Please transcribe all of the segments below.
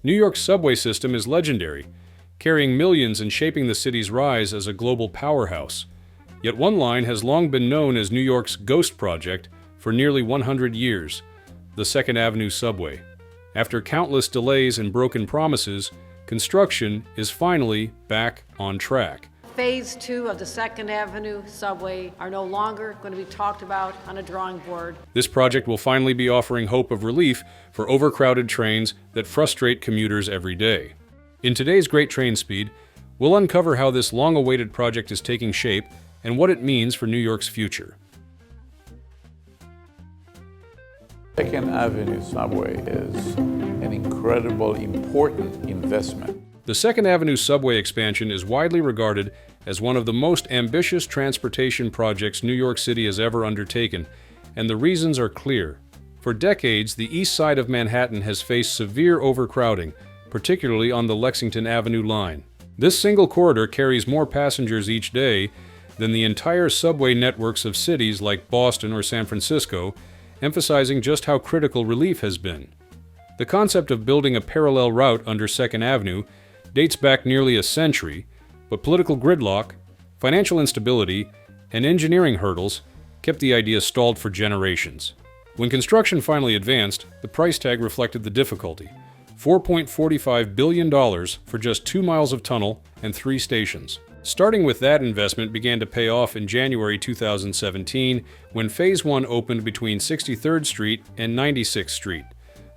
New York's subway system is legendary, carrying millions and shaping the city's rise as a global powerhouse. Yet one line has long been known as New York's ghost project for nearly 100 years, the Second Avenue subway. After countless delays and broken promises, construction is finally back on track. Phase 2 of the Second Avenue subway are no longer going to be talked about on a drawing board. This project will finally be offering hope of relief for overcrowded trains that frustrate commuters every day. In today's Great Trainspeed, we'll uncover how this long-awaited project is taking shape and what it means for New York's future. Second Avenue subway is an incredible, important investment. The Second Avenue subway expansion is widely regarded as one of the most ambitious transportation projects New York City has ever undertaken, and the reasons are clear. For decades, the east side of Manhattan has faced severe overcrowding, particularly on the Lexington Avenue line. This single corridor carries more passengers each day than the entire subway networks of cities like Boston or San Francisco, emphasizing just how critical relief has been. The concept of building a parallel route under Second Avenue dates back nearly a century, but political gridlock, financial instability, and engineering hurdles kept the idea stalled for generations. When construction finally advanced, the price tag reflected the difficulty: $4.45 billion for just 2 miles of tunnel and 3 stations. Starting with that investment began to pay off in January 2017 when Phase 1 opened between 63rd Street and 96th Street.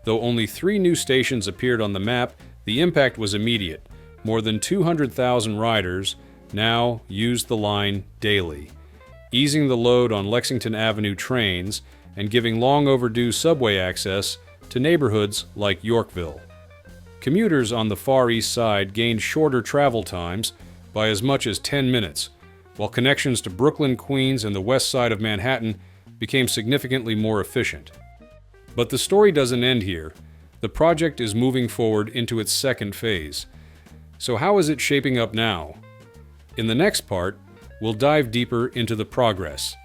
Though only 3 new stations appeared on the map, the impact was immediate. More than 200,000 riders now use the line daily, easing the load on Lexington Avenue trains and giving long overdue subway access to neighborhoods like Yorkville. Commuters on the Far East Side gained shorter travel times by as much as 10 minutes, while connections to Brooklyn, Queens, and the west side of Manhattan became significantly more efficient. But the story doesn't end here. The project is moving forward into its second phase. So how is it shaping up now? In the next part, we'll dive deeper into the progress.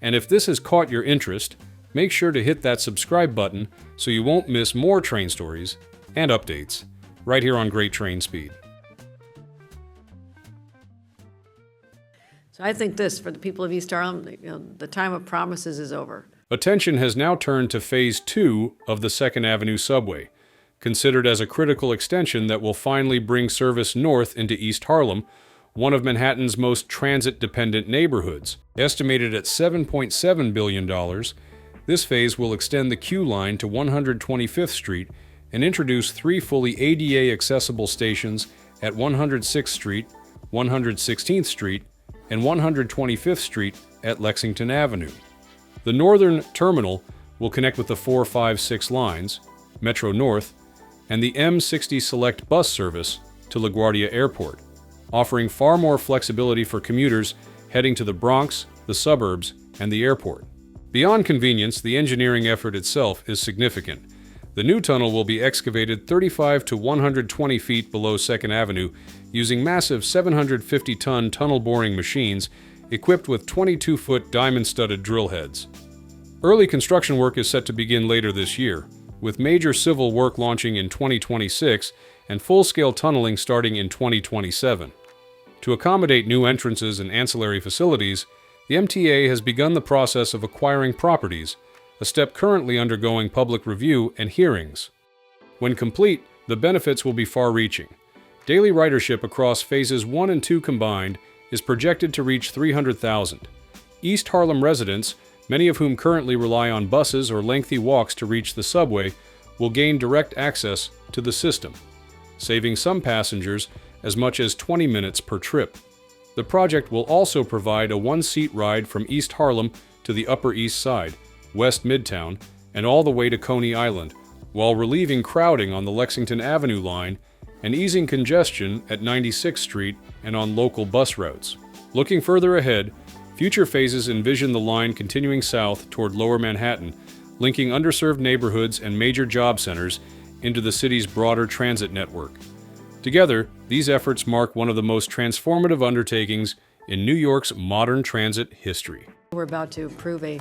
And if this has caught your interest, make sure to hit that subscribe button so you won't miss more train stories and updates right here on Great Trainspeed. So I think this, for the people of East Harlem, the time of promises is over. Attention has now turned to Phase 2 of the Second Avenue subway, considered as a critical extension that will finally bring service north into East Harlem, one of Manhattan's most transit-dependent neighborhoods. Estimated at $7.7 billion, this phase will extend the Q line to 125th Street and introduce 3 fully ADA-accessible stations at 106th Street, 116th Street, and 125th Street at Lexington Avenue. The northern terminal will connect with the 4, 5, 6 lines, Metro North, and the M60 Select bus service to LaGuardia Airport, offering far more flexibility for commuters heading to the Bronx, the suburbs, and the airport. Beyond convenience, the engineering effort itself is significant. The new tunnel will be excavated 35 to 120 feet below Second Avenue using massive 750-ton tunnel boring machines equipped with 22-foot diamond-studded drill heads. Early construction work is set to begin later this year, with major civil work launching in 2026 and full-scale tunneling starting in 2027. To accommodate new entrances and ancillary facilities, the MTA has begun the process of acquiring properties, a step currently undergoing public review and hearings. When complete, the benefits will be far-reaching. Daily ridership across Phases 1 and 2 combined is projected to reach 300,000. East Harlem residents, many of whom currently rely on buses or lengthy walks to reach the subway, will gain direct access to the system, saving some passengers as much as 20 minutes per trip. The project will also provide a one-seat ride from East Harlem to the Upper East Side, West Midtown, and all the way to Coney Island, while relieving crowding on the Lexington Avenue line and easing congestion at 96th Street and on local bus routes. Looking further ahead, future phases envision the line continuing south toward Lower Manhattan, linking underserved neighborhoods and major job centers into the city's broader transit network. Together, these efforts mark one of the most transformative undertakings in New York's modern transit history. We're about to approve a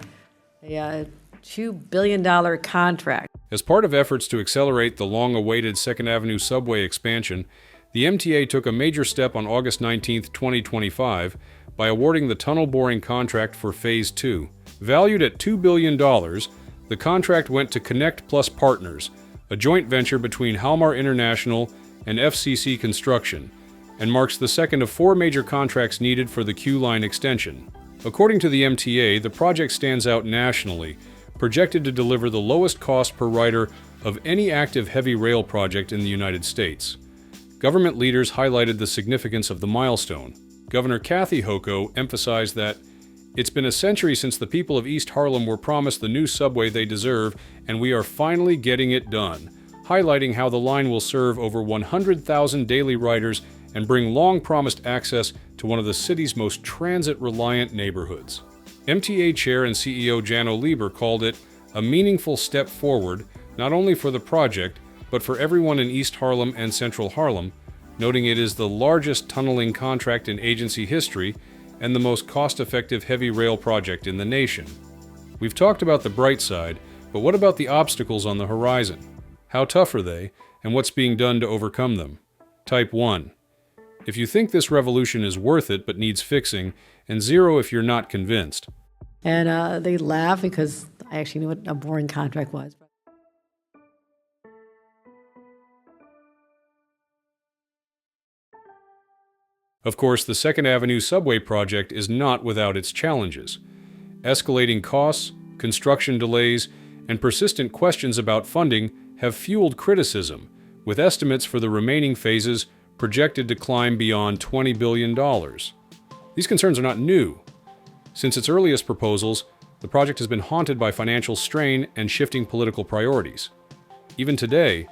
$2 billion contract. As part of efforts to accelerate the long-awaited 2nd Avenue subway expansion, the MTA took a major step on August 19, 2025, by awarding the tunnel boring contract for Phase 2. Valued at $2 billion, the contract went to Connect Plus Partners, a joint venture between Halmar International and FCC Construction, and marks the second of 4 major contracts needed for the Q Line extension. According to the MTA, the project stands out nationally, projected to deliver the lowest cost per rider of any active heavy rail project in the United States. Government leaders highlighted the significance of the milestone. Governor Kathy Hochul emphasized that it's been a century since the people of East Harlem were promised the new subway they deserve, and we are finally getting it done, highlighting how the line will serve over 100,000 daily riders and bring long-promised access to one of the city's most transit-reliant neighborhoods. MTA Chair and CEO Janno Lieber called it a meaningful step forward, not only for the project, but for everyone in East Harlem and Central Harlem, noting it is the largest tunneling contract in agency history and the most cost-effective heavy rail project in the nation. We've talked about the bright side, but what about the obstacles on the horizon? How tough are they, and what's being done to overcome them? Type 1. If you think this revolution is worth it but needs fixing, and 0 if you're not convinced. And they laugh because I actually knew what a boring contract was. Of course, the 2nd Avenue subway project is not without its challenges. Escalating costs, construction delays, and persistent questions about funding have fueled criticism, with estimates for the remaining phases projected to climb beyond $20 billion. These concerns are not new. Since its earliest proposals, the project has been haunted by financial strain and shifting political priorities. Even today,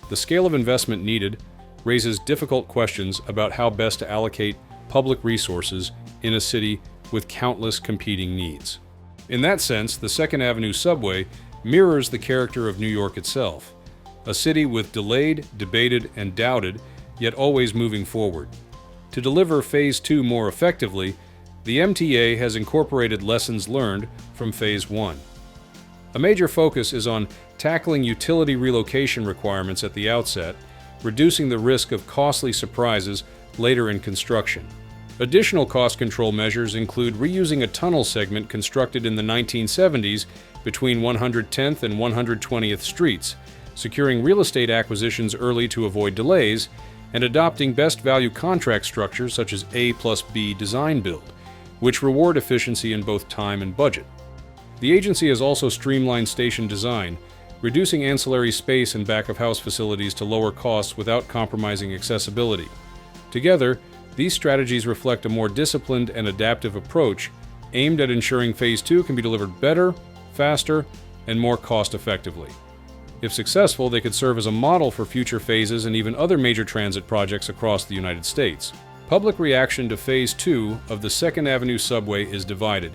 the scale of investment needed raises difficult questions about how best to allocate public resources in a city with countless competing needs. In that sense, the 2nd Avenue subway mirrors the character of New York itself, a city with delayed, debated, and doubted, yet always moving forward. To deliver Phase 2 more effectively, the MTA has incorporated lessons learned from Phase 1. A major focus is on tackling utility relocation requirements at the outset, reducing the risk of costly surprises later in construction. Additional cost control measures include reusing a tunnel segment constructed in the 1970s between 110th and 120th Streets, securing real estate acquisitions early to avoid delays, and adopting best value contract structures such as A+B design build, which reward efficiency in both time and budget. The agency has also streamlined station design, reducing ancillary space and back-of-house facilities to lower costs without compromising accessibility. Together, these strategies reflect a more disciplined and adaptive approach aimed at ensuring Phase 2 can be delivered better, faster, and more cost-effectively. If successful, they could serve as a model for future phases and even other major transit projects across the United States. Public reaction to Phase 2 of the 2nd Avenue subway is divided,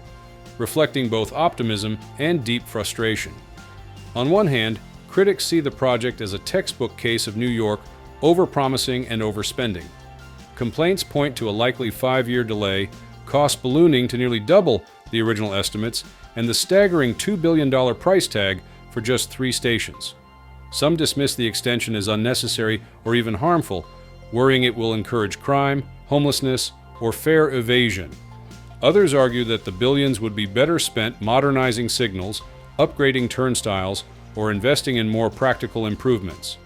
reflecting both optimism and deep frustration. On one hand, critics see the project as a textbook case of New York overpromising and overspending. Complaints point to a likely 5-year delay, costs ballooning to nearly double the original estimates, and the staggering $2 billion price tag for just 3 stations. Some dismiss the extension as unnecessary or even harmful, worrying it will encourage crime, homelessness, or fare evasion. Others argue that the billions would be better spent modernizing signals, upgrading turnstiles, or investing in more practical improvements.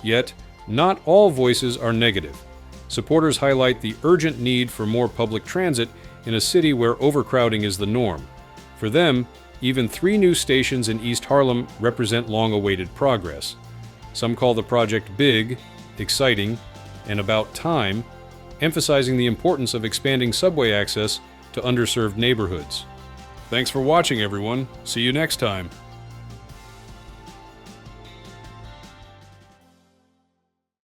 Yet, not all voices are negative. Supporters highlight the urgent need for more public transit in a city where overcrowding is the norm. For them, even 3 new stations in East Harlem represent long-awaited progress. Some call the project big, exciting, and about time, emphasizing the importance of expanding subway access to underserved neighborhoods. Thanks for watching, everyone. See you next time.